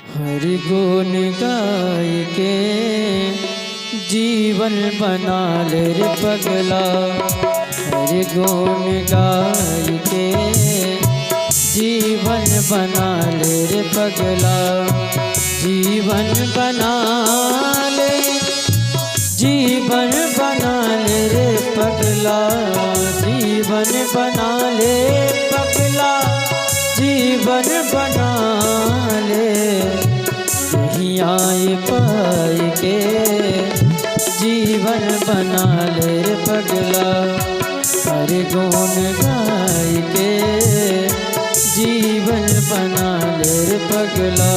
हरि गुण गाय के जीवन बना ले रे पगला। हरि गुण गाय के जीवन बना ले रे पगला। जीवन बना ले, जीवन बना ले रे पगला। जीवन बना ले पगला, जीवन बना ले। यहीं आए पाए के जीवन बना ले रे पगला। हरि गुण गाय के जीवन बना ले रे पगला।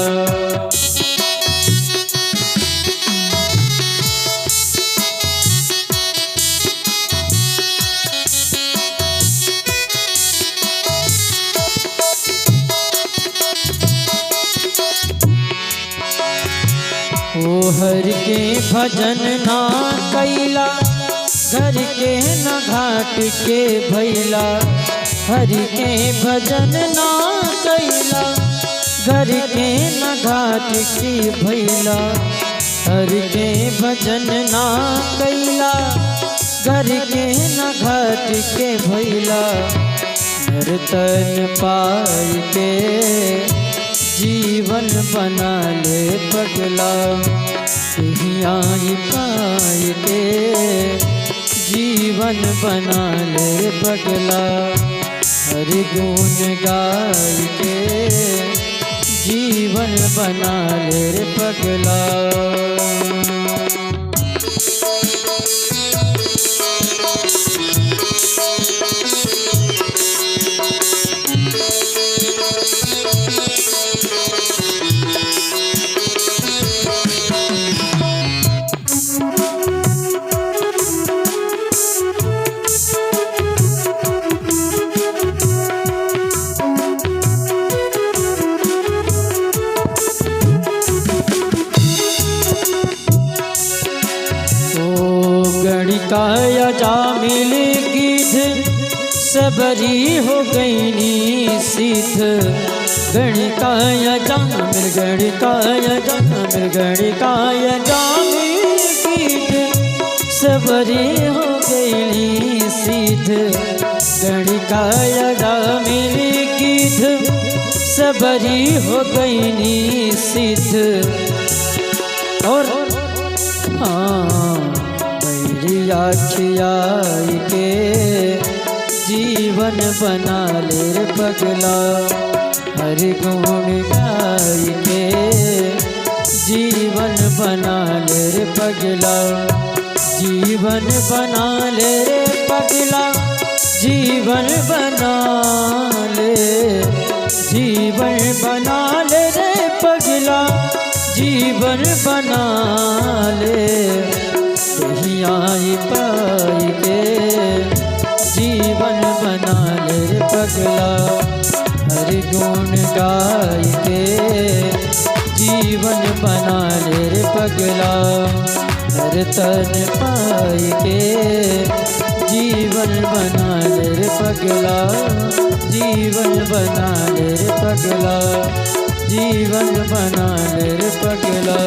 ओ हरि के भजन ना कैला, घर के न घाट के भैला। हरि के भजन ना कैला, घर के न घाट के भैला। हरि के भजन ना कैला, घर के न घाट के भैला। नर्तन पाई के जीवन बना ले पगला। यहीं आई पाई के जीवन बना ले पगला। हरि गुण गाय के जीवन बना ले रे पगला। गणिकाया जा मिले गीध, सबरी हो गई नी सीध। गणिकाया जा मिल, गणिकाया जा मिल, गणिकाया जा मिल गीध, सबरी हो गई नी सीध। गणिकाया जा मिल गीध, सबरी हो गई नी सीध। और खियाई के जीवन बना ले रे पगला। हरि गुण गाय के जीवन बना ले रे पगला। जीवन बना ले रे पगला, जीवन बना ले। जीवन बना ले रे पगला, जीवन बना ले। यहीं आई पाई के जीवन बना ले रे पगला। हरि गुण गाय के जीवन बना ले रे पगला। हर तन पाई के जीवन बना ले रे पगला। जीवन बना ले रे पगला, जीवन बना ले रे पगला।